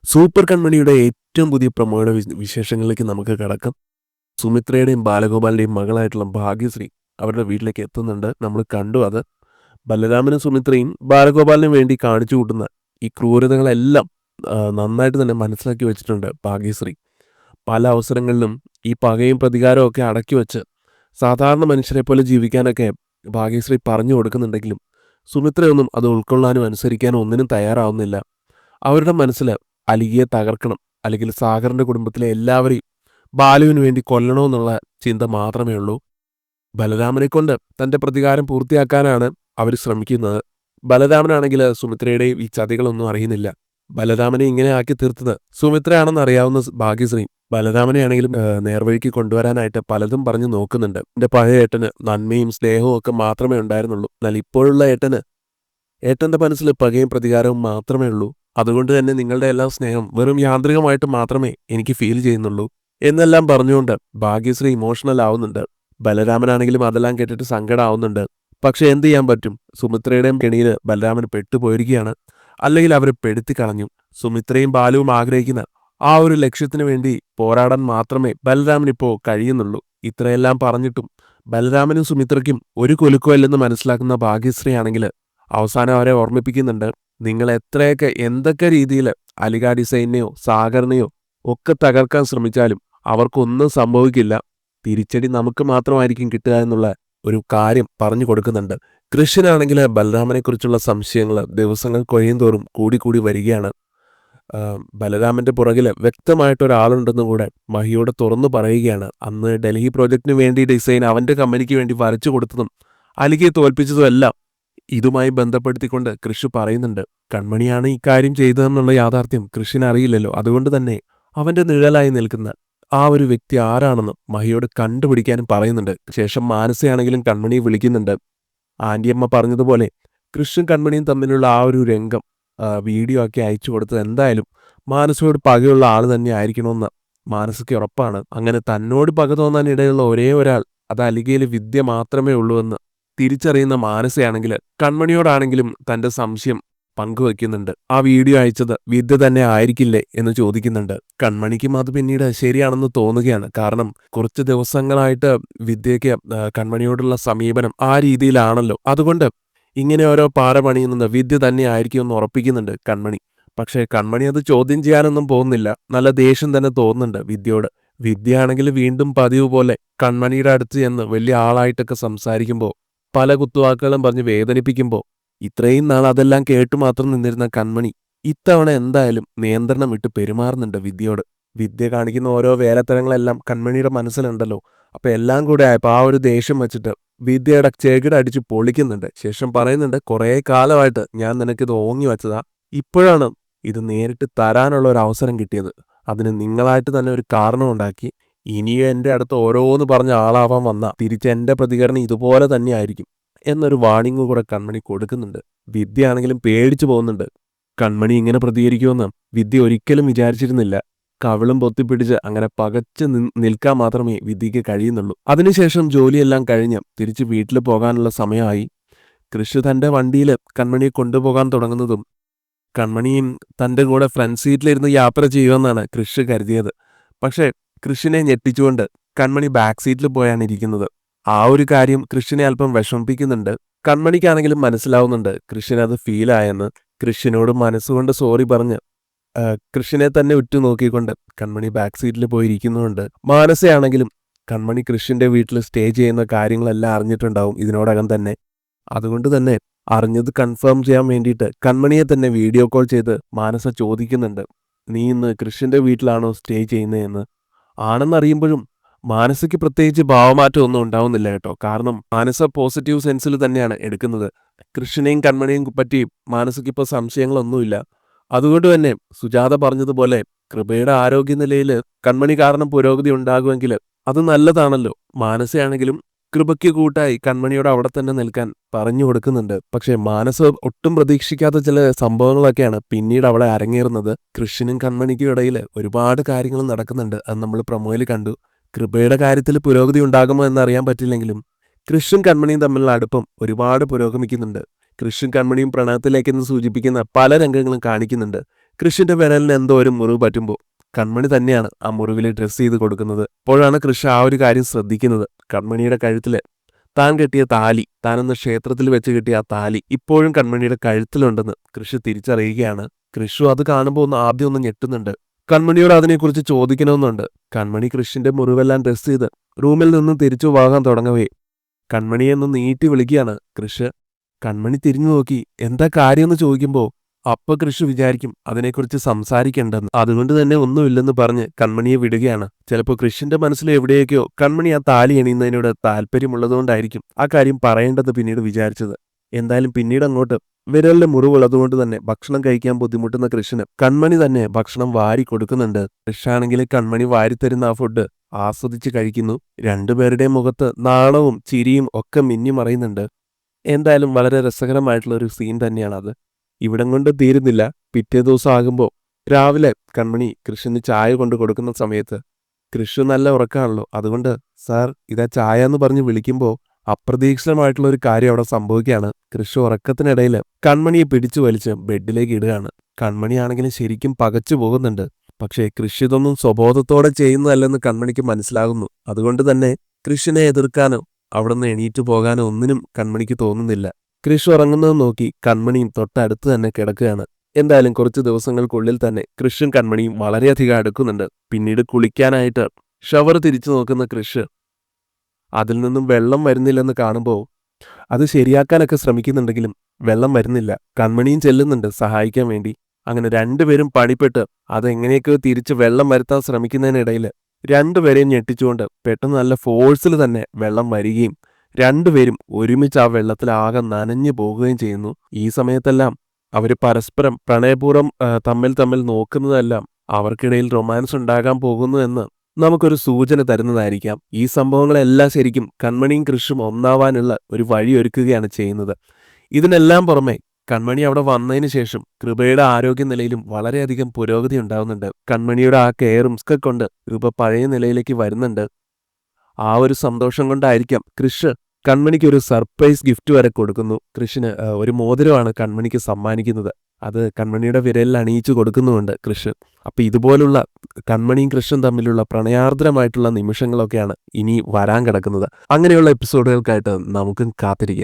Super കൺമണിയുടെ ഏറ്റവും പുതിയ പ്രൊമോയുടെ വിശേഷങ്ങളിലേക്ക് നമുക്ക് കടക്കാം. സുമിത്രയുടെയും ബാലഗോപാലിന്റെയും മകളായിട്ടുള്ള ഭാഗ്യശ്രീ അവരുടെ വീട്ടിലേക്ക് എത്തുന്നുണ്ട്. നമ്മൾ കണ്ടു അത്. ബലരാമനും സുമിത്രയും ബാലഗോപാലിനും വേണ്ടി കാണിച്ചു കൂട്ടുന്ന ഈ ക്രൂരതകളെല്ലാം നന്നായിട്ട് തന്നെ മനസ്സിലാക്കി വെച്ചിട്ടുണ്ട് ഭാഗ്യശ്രീ. പല അവസരങ്ങളിലും ഈ പകയും പ്രതികാരവും ഒക്കെ അടക്കി വെച്ച് സാധാരണ മനുഷ്യരെ പോലെ ജീവിക്കാനൊക്കെ ഭാഗ്യശ്രീ പറഞ്ഞു കൊടുക്കുന്നുണ്ടെങ്കിലും സുമിത്രയൊന്നും അത് ഉൾക്കൊള്ളാനും അനുസരിക്കാനും ഒന്നിനും തയ്യാറാവുന്നില്ല. അവരുടെ മനസ്സിൽ അലിയെ തകർക്കണം, അല്ലെങ്കിൽ സാഗറിന്റെ കുടുംബത്തിലെ എല്ലാവരെയും ബാലുവിന് വേണ്ടി കൊല്ലണമെന്നുള്ള ചിന്ത മാത്രമേ ഉള്ളൂ. ബലരാമനെ കൊണ്ട് തന്റെ പ്രതികാരം പൂർത്തിയാക്കാനാണ് അവർ ശ്രമിക്കുന്നത്. ബലരാമനാണെങ്കിൽ സുമിത്രയുടെയും ഈ ചതികളൊന്നും അറിയുന്നില്ല. ബലരാമനെ ഇങ്ങനെ ആക്കി തീർത്തത് സുമിത്രയാണെന്ന് അറിയാവുന്ന ഭാഗ്യശ്രീ ബലരാമനെയാണെങ്കിലും നേർവഴിക്ക് കൊണ്ടുവരാനായിട്ട് പലതും പറഞ്ഞു നോക്കുന്നുണ്ട്. എന്റെ പഴയ ഏട്ടന് നന്മയും സ്നേഹവും ഒക്കെ മാത്രമേ ഉണ്ടായിരുന്നുള്ളൂ. എന്നാൽ ഇപ്പോഴുള്ള ഏട്ടന്റെ മനസ്സിൽ പകയും പ്രതികാരവും മാത്രമേ ഉള്ളൂ. അതുകൊണ്ട് തന്നെ നിങ്ങളുടെ എല്ലാ സ്നേഹം വെറും യാന്ത്രികമായിട്ട് മാത്രമേ എനിക്ക് ഫീൽ ചെയ്യുന്നുള്ളൂ എന്നെല്ലാം പറഞ്ഞുകൊണ്ട് ഭാഗ്യശ്രീ ഇമോഷണൽ ആവുന്നുണ്ട്. ബലരാമനാണെങ്കിലും അതെല്ലാം കേട്ടിട്ട് സങ്കടമാവുന്നുണ്ട്. പക്ഷെ എന്ത് ചെയ്യാൻ പറ്റും? സുമിത്രയുടെയും കെണിയിൽ ബലരാമൻ പെട്ടുപോയിരിക്കുകയാണ്. അല്ലെങ്കിൽ അവരെ പെടുത്തി കളഞ്ഞു. സുമിത്രയും ബാലുവും ആഗ്രഹിക്കുന്ന ആ ഒരു ലക്ഷ്യത്തിന് വേണ്ടി പോരാടാൻ മാത്രമേ ബലരാമൻ ഇപ്പോൾ കഴിയുന്നുള്ളൂ. ഇത്രയെല്ലാം പറഞ്ഞിട്ടും ബലരാമനും സുമിത്രയ്ക്കും ഒരു കുലുക്കമില്ലെന്ന് മനസ്സിലാക്കുന്ന ഭാഗ്യശ്രീ ആണെങ്കിൽ അവസാനം അവരെ ഓർമ്മിപ്പിക്കുന്നുണ്ട്, നിങ്ങൾ എത്രയൊക്കെ എന്തൊക്കെ രീതിയിൽ അലിഗ ഡിസൈനെയോ സാഗറിനെയോ ഒക്കെ തകർക്കാൻ ശ്രമിച്ചാലും അവർക്കൊന്നും സംഭവിക്കില്ല. തിരിച്ചടി നമുക്ക് മാത്രമായിരിക്കും കിട്ടുക എന്നുള്ള ഒരു കാര്യം പറഞ്ഞു കൊടുക്കുന്നുണ്ട്. കൃഷ്ണനാണെങ്കിൽ ബലരാമനെക്കുറിച്ചുള്ള സംശയങ്ങൾ ദിവസങ്ങൾ കഴിയുന്തോറും കൂടി വരികയാണ്. ബലരാമന്റെ പുറകിൽ വ്യക്തമായിട്ടൊരാളുണ്ടെന്നും കൂടെ മഹിയോട് തുറന്നു പറയുകയാണ്. അന്ന് ഡൽഹി പ്രോജക്റ്റിന് വേണ്ടി ഡിസൈൻ അവന്റെ കമ്പനിക്ക് വേണ്ടി വരച്ചു കൊടുത്തതും അലിഗയെ തോൽപ്പിച്ചതും എല്ലാം ഇതുമായി ബന്ധപ്പെടുത്തിക്കൊണ്ട് കൃഷി പറയുന്നുണ്ട്. കൺമണിയാണ് ഇക്കാര്യം ചെയ്തതെന്നുള്ള യാഥാർത്ഥ്യം കൃഷിന് അറിയില്ലല്ലോ. അതുകൊണ്ട് തന്നെ അവന്റെ നിഴലായി നിൽക്കുന്ന ആ ഒരു വ്യക്തി ആരാണെന്ന് മഹിയോട് കണ്ടുപിടിക്കാനും പറയുന്നുണ്ട്. ശേഷം മാനസയാണെങ്കിലും കൺമണിയെ വിളിക്കുന്നുണ്ട്. ആന്റിയമ്മ പറഞ്ഞതുപോലെ കൃഷ്ണൻ കൺമണിയും തമ്മിലുള്ള ആ ഒരു രംഗം വീഡിയോ ഒക്കെ അയച്ചു കൊടുത്തത് എന്തായാലും മാനസയോട് പകയുള്ള ആൾ തന്നെ ആയിരിക്കണമെന്ന് മാനസയ്ക്ക് ഉറപ്പാണ്. അങ്ങനെ തന്നോട് പക തോന്നാൻ ഇടയുള്ള ഒരേ ഒരാൾ അത് അലിഗയിലെ വിദ്യ മാത്രമേ ഉള്ളൂ എന്ന് തിരിച്ചറിയുന്ന മാനസയാണെങ്കിൽ കൺമണിയോടാണെങ്കിലും തന്റെ സംശയം പങ്കുവെക്കുന്നുണ്ട്. ആ വീഡിയോ അയച്ചത് വിദ്യ തന്നെ ആയിരിക്കില്ലേ എന്ന് ചോദിക്കുന്നുണ്ട്. കൺമണിക്കും അത് പിന്നീട് ശരിയാണെന്ന് തോന്നുകയാണ്. കാരണം കുറച്ച് ദിവസങ്ങളായിട്ട് വിദ്യയ്ക്ക് കൺമണിയോടുള്ള സമീപനം ആ രീതിയിലാണല്ലോ. അതുകൊണ്ട് ഇങ്ങനെ ഓരോ പാര പണിയുന്നത് വിദ്യ തന്നെ ആയിരിക്കും എന്ന് ഉറപ്പിക്കുന്നുണ്ട് കൺമണി. പക്ഷേ കൺമണി അത് ചോദ്യം ചെയ്യാനൊന്നും പോകുന്നില്ല. നല്ല ദേഷ്യം തന്നെ തോന്നുന്നുണ്ട് വിദ്യയോട്. വിദ്യ ആണെങ്കിൽ വീണ്ടും പതിവ് പോലെ കൺമണിയുടെ അടുത്ത് ചെന്ന് വലിയ ആളായിട്ടൊക്കെ സംസാരിക്കുമ്പോൾ പല കുത്തുവാക്കുകളും പറഞ്ഞ് വേദനിപ്പിക്കുമ്പോൾ ഇത്രയും നാൾ അതെല്ലാം കേട്ടു മാത്രം നിന്നിരുന്ന കൺമണി ഇത്തവണ എന്തായാലും നിയന്ത്രണം വിട്ട് പെരുമാറുന്നുണ്ട് വിദ്യയോട്. വിദ്യ കാണിക്കുന്ന ഓരോ വേലത്തരങ്ങളെല്ലാം കൺമണിയുടെ മനസ്സിലുണ്ടല്ലോ. അപ്പൊ എല്ലാം കൂടെ ആയപ്പോൾ ആ ഒരു ദേഷ്യം വെച്ചിട്ട് വിദ്യയുടെ ചേകിട അടിച്ച് പൊളിക്കുന്നുണ്ട്. ശേഷം പറയുന്നുണ്ട്, കുറേ കാലമായിട്ട് ഞാൻ നിനക്കിത് ഓങ്ങി വെച്ചതാ. ഇപ്പോഴാണ് ഇത് നേരിട്ട് തരാനുള്ള ഒരു അവസരം കിട്ടിയത്. അതിന് നിങ്ങളായിട്ട് തന്നെ ഒരു കാരണം ഉണ്ടാക്കി. ഇനിയും എൻ്റെ അടുത്ത് ഓരോന്ന് പറഞ്ഞ ആളാവാൻ വന്ന തിരിച്ച് എൻ്റെ പ്രതികരണം ഇതുപോലെ തന്നെ ആയിരിക്കും എന്നൊരു വാണിംഗ് കൂടെ കൺമണി കൊടുക്കുന്നുണ്ട്. വിദ്യ ആണെങ്കിലും പേടിച്ചു പോകുന്നുണ്ട്. കൺമണി ഇങ്ങനെ പ്രതികരിക്കുമെന്ന് വിദ്യ ഒരിക്കലും വിചാരിച്ചിരുന്നില്ല. കവിളും പൊത്തിപ്പിടിച്ച് അങ്ങനെ പകച്ച് നിൽക്കാൻ മാത്രമേ വിദ്യയ്ക്ക് കഴിയുന്നുള്ളൂ. അതിനുശേഷം ജോലിയെല്ലാം കഴിഞ്ഞ് തിരിച്ച് വീട്ടിൽ പോകാനുള്ള സമയമായി. കൃഷി തൻ്റെ വണ്ടിയിൽ കൺമണിയെ കൊണ്ടുപോകാൻ തുടങ്ങുന്നതും കൺമണിയും തൻ്റെ കൂടെ ഫ്രണ്ട് സീറ്റിലിരുന്ന് യാത്ര ചെയ്യുമെന്നാണ് കൃഷി കരുതിയത്. പക്ഷേ കൃഷിനെ ഞെട്ടിച്ചുകൊണ്ട് കൺമണി ബാക്ക് സീറ്റിൽ പോയാണ് ഇരിക്കുന്നത്. ആ ഒരു കാര്യം കൃഷിനെ അല്പം വിഷമിപ്പിക്കുന്നുണ്ട്. കൺമണിക്കാണെങ്കിലും മനസ്സിലാവുന്നുണ്ട് കൃഷിന് അത് ഫീലായെന്ന്. കൃഷിനോട് മനസ്സുകൊണ്ട് സോറി പറഞ്ഞ് കൃഷിനെ തന്നെ ഉറ്റുനോക്കിക്കൊണ്ട് കൺമണി ബാക്ക് സീറ്റിൽ പോയിരിക്കുന്നുണ്ട്. മാനസയാണെങ്കിലും കൺമണി കൃഷിന്റെ വീട്ടിൽ സ്റ്റേ ചെയ്യുന്ന കാര്യങ്ങളെല്ലാം അറിഞ്ഞിട്ടുണ്ടാവും ഇതിനോടകം തന്നെ. അതുകൊണ്ട് തന്നെ അറിഞ്ഞത് കൺഫേം ചെയ്യാൻ വേണ്ടിയിട്ട് കൺമണിയെ തന്നെ വീഡിയോ കോൾ ചെയ്ത് മാനസ ചോദിക്കുന്നുണ്ട്, നീ ഇന്ന് കൃഷിന്റെ വീട്ടിലാണോ സ്റ്റേ ചെയ്യുന്നതെന്ന്. ആണെന്നറിയുമ്പോഴും മാനസയ്ക്ക് പ്രത്യേകിച്ച് ഭാവമാറ്റം ഒന്നും ഉണ്ടാവുന്നില്ല കേട്ടോ. കാരണം മാനസ പോസിറ്റീവ് സെൻസിൽ തന്നെയാണ് എടുക്കുന്നത്. കൃഷ്ണനെയും കൺമണിയും പറ്റി മാനസയ്ക്ക് ഇപ്പോൾ സംശയങ്ങളൊന്നുമില്ല. അതുകൊണ്ട് തന്നെ സുജാത പറഞ്ഞതുപോലെ കൃപയുടെ ആരോഗ്യനിലയിൽ കൺമണി കാരണം പുരോഗതി ഉണ്ടാകുമെങ്കിൽ അത് നല്ലതാണല്ലോ. മാനസയാണെങ്കിലും കൃപയ്ക്ക് കൂട്ടായി കൺമണിയോട് അവിടെ തന്നെ നിൽക്കാൻ പറഞ്ഞു കൊടുക്കുന്നുണ്ട്. പക്ഷെ മാനസ ഒട്ടും പ്രതീക്ഷിക്കാത്ത ചില സംഭവങ്ങളൊക്കെയാണ് പിന്നീട് അവിടെ അരങ്ങേറുന്നത്. കൃഷ്ണനും കൺമണിക്കും ഇടയിൽ ഒരുപാട് കാര്യങ്ങൾ നടക്കുന്നുണ്ട്. അത് നമ്മൾ പ്രൊമോയിൽ കണ്ടു. കൃപയുടെ കാര്യത്തിൽ പുരോഗതി ഉണ്ടാകുമോ എന്നറിയാൻ പറ്റില്ലെങ്കിലും കൃഷ്ണൻ കൺമണിയും തമ്മിലുള്ള അടുപ്പം ഒരുപാട് പുരോഗമിക്കുന്നുണ്ട്. കൃഷ്ണൻ കൺമണിയും പ്രണയത്തിലേക്കെന്ന് സൂചിപ്പിക്കുന്ന പല രംഗങ്ങളും കാണിക്കുന്നുണ്ട്. കൃഷിന്റെ വിരലിന് എന്തോ ഒരു മുറിവ് പറ്റുമ്പോൾ കൺമണി തന്നെയാണ് ആ മുറിവിൽ ഡ്രസ്സ് ചെയ്ത് കൊടുക്കുന്നത്. അപ്പോഴാണ് കൃഷ് ആ ഒരു കാര്യം ശ്രദ്ധിക്കുന്നത്. കൺമണിയുടെ കഴുത്തില് താൻ കെട്ടിയ താലി, താനൊന്ന് ക്ഷേത്രത്തിൽ വെച്ച് കിട്ടിയ ആ താലി ഇപ്പോഴും കൺമണിയുടെ കഴുത്തിലുണ്ടെന്ന് കൃഷ് തിരിച്ചറിയുകയാണ്. കൃഷു അത് കാണുമ്പോൾ ആദ്യം ഒന്ന് ഞെട്ടുന്നുണ്ട്. കൺമണിയോട് അതിനെക്കുറിച്ച് ചോദിക്കണമെന്നുണ്ട്. കൺമണി കൃഷിന്റെ മുറിവെല്ലാം ഡ്രസ് ചെയ്ത് റൂമിൽ നിന്നും തിരിച്ചു പോകാൻ തുടങ്ങവേ കൺമണിയെ ഒന്ന് നീട്ടി വിളിക്കുകയാണ് കൃഷ്. കൺമണി തിരിഞ്ഞു നോക്കി എന്താ കാര്യമെന്ന് ചോദിക്കുമ്പോൾ അപ്പൊ കൃഷി വിചാരിക്കും അതിനെക്കുറിച്ച് സംസാരിക്കേണ്ടെന്ന്. അതുകൊണ്ട് തന്നെ ഒന്നുമില്ലെന്ന് പറഞ്ഞ് കൺമണിയെ വിടുകയാണ്. ചിലപ്പോൾ കൃഷിന്റെ മനസ്സിൽ എവിടെയൊക്കെയോ കൺമണി ആ താലി അണിയുന്നതിനോട് താല്പര്യമുള്ളതുകൊണ്ടായിരിക്കും ആ കാര്യം പറയേണ്ടത് പിന്നീട് വിചാരിച്ചത്. എന്തായാലും പിന്നീട് അങ്ങോട്ട് വിരലിലെ മുറിവുള്ളതുകൊണ്ട് തന്നെ ഭക്ഷണം കഴിക്കാൻ ബുദ്ധിമുട്ടുന്ന കൃഷിന് കൺമണി തന്നെ ഭക്ഷണം വാരി കൊടുക്കുന്നുണ്ട്. കൃഷാണെങ്കിൽ കൺമണി വാരിത്തരുന്ന ആ ഫുഡ് ആസ്വദിച്ച് കഴിക്കുന്നു. രണ്ടുപേരുടെയും മുഖത്ത് നാണവും ചിരിയും ഒക്കെ മിന്നി മറയുന്നുണ്ട്. എന്തായാലും വളരെ രസകരമായിട്ടുള്ള ഒരു സീൻ തന്നെയാണ് അത്. ഇവിടം കൊണ്ട് തീരുന്നില്ല. പിറ്റേ ദിവസം ആകുമ്പോൾ രാവിലെ കൺമണി കൃഷിന് ചായ കൊണ്ട് കൊടുക്കുന്ന സമയത്ത് കൃഷി നല്ല ഉറക്കമാണല്ലോ. അതുകൊണ്ട് സാർ ഇതാ ചായ എന്ന് പറഞ്ഞ് വിളിക്കുമ്പോൾ അപ്രതീക്ഷിതമായിട്ടുള്ള ഒരു കാര്യം അവിടെ സംഭവിക്കുകയാണ്. കൃഷി ഉറക്കത്തിനിടയിൽ കൺമണിയെ പിടിച്ചു വലിച്ച് ബെഡിലേക്ക് ഇടുകയാണ്. കൺമണിയാണെങ്കിലും ശരിക്കും പകച്ചു പോകുന്നുണ്ട്. പക്ഷേ കൃഷി ഇതൊന്നും സ്വബോധത്തോടെ ചെയ്യുന്നതല്ലെന്ന് കൺമണിക്ക് മനസ്സിലാകുന്നു. അതുകൊണ്ട് തന്നെ കൃഷിനെ എതിർക്കാനോ അവിടുന്ന് എണീറ്റു പോകാനോ ഒന്നിനും കൺമണിക്ക് തോന്നുന്നില്ല. കൃഷി ഉറങ്ങുന്നത് നോക്കി കൺമണിയും തൊട്ടടുത്ത് തന്നെ കിടക്കുകയാണ്. എന്തായാലും കുറച്ച് ദിവസങ്ങൾക്കുള്ളിൽ തന്നെ കൃഷും കൺമണിയും വളരെയധികം അടുക്കുന്നുണ്ട്. പിന്നീട് കുളിക്കാനായിട്ട് ഷവർ തിരിച്ചു നോക്കുന്ന കൃഷ് അതിൽ നിന്നും വെള്ളം വരുന്നില്ലെന്ന് കാണുമ്പോൾ അത് ശരിയാക്കാനൊക്കെ ശ്രമിക്കുന്നുണ്ടെങ്കിലും വെള്ളം വരുന്നില്ല. കൺമണിയും ചെല്ലുന്നുണ്ട് സഹായിക്കാൻ വേണ്ടി. അങ്ങനെ രണ്ടുപേരും പണിപ്പെട്ട് അതെങ്ങനെയൊക്കെ തിരിച്ച് വെള്ളം വരുത്താൻ ശ്രമിക്കുന്നതിനിടയിൽ രണ്ടുപേരെയും ഞെട്ടിച്ചുകൊണ്ട് പെട്ടെന്ന് നല്ല ഫോഴ്സിൽ തന്നെ വെള്ളം വരികയും രണ്ടുപേരും ഒരുമിച്ച് ആ വെള്ളത്തിലാകെ നനഞ്ഞു പോകുകയും ചെയ്യുന്നു. ഈ സമയത്തെല്ലാം അവർ പരസ്പരം പ്രണയപൂർവ്വം തമ്മിൽ നോക്കുന്നതെല്ലാം അവർക്കിടയിൽ റൊമാൻസ് ഉണ്ടാകാൻ പോകുന്നു എന്ന് നമുക്കൊരു സൂചന തരുന്നതായിരിക്കാം. ഈ സംഭവങ്ങളെല്ലാം ശരിക്കും കൺമണിയും കൃഷും ഒന്നാവാനുള്ള ഒരു വഴിയൊരുക്കുകയാണ് ചെയ്യുന്നത്. ഇതിനെല്ലാം പുറമെ കൺമണി അവിടെ വന്നതിന് ശേഷം കൃപയുടെ ആരോഗ്യനിലയിലും വളരെയധികം പുരോഗതി ഉണ്ടാവുന്നുണ്ട്. കൺമണിയുടെ ആ കെയറും ഒക്കെ കൊണ്ട് കൃപ പഴയ നിലയിലേക്ക് വരുന്നുണ്ട്. ആ ഒരു സന്തോഷം കൊണ്ടായിരിക്കാം കൃഷ് കൺമണിക്ക് ഒരു സർപ്രൈസ് ഗിഫ്റ്റ് വരെ കൊടുക്കുന്നു. കൃഷിന് ഒരു മോതിരമാണ് കൺമണിക്ക് സമ്മാനിക്കുന്നത്. അത് കൺമണിയുടെ വിരലിൽ അണിയിച്ചു കൊടുക്കുന്നുമുണ്ട് കൃഷ്. അപ്പൊ ഇതുപോലുള്ള കൺമണിയും കൃഷും തമ്മിലുള്ള പ്രണയാർദ്രമായിട്ടുള്ള നിമിഷങ്ങളൊക്കെയാണ് ഇനി വരാൻ കിടക്കുന്നത്. അങ്ങനെയുള്ള എപ്പിസോഡുകൾക്കായിട്ട് നമുക്കും കാത്തിരിക്കാം.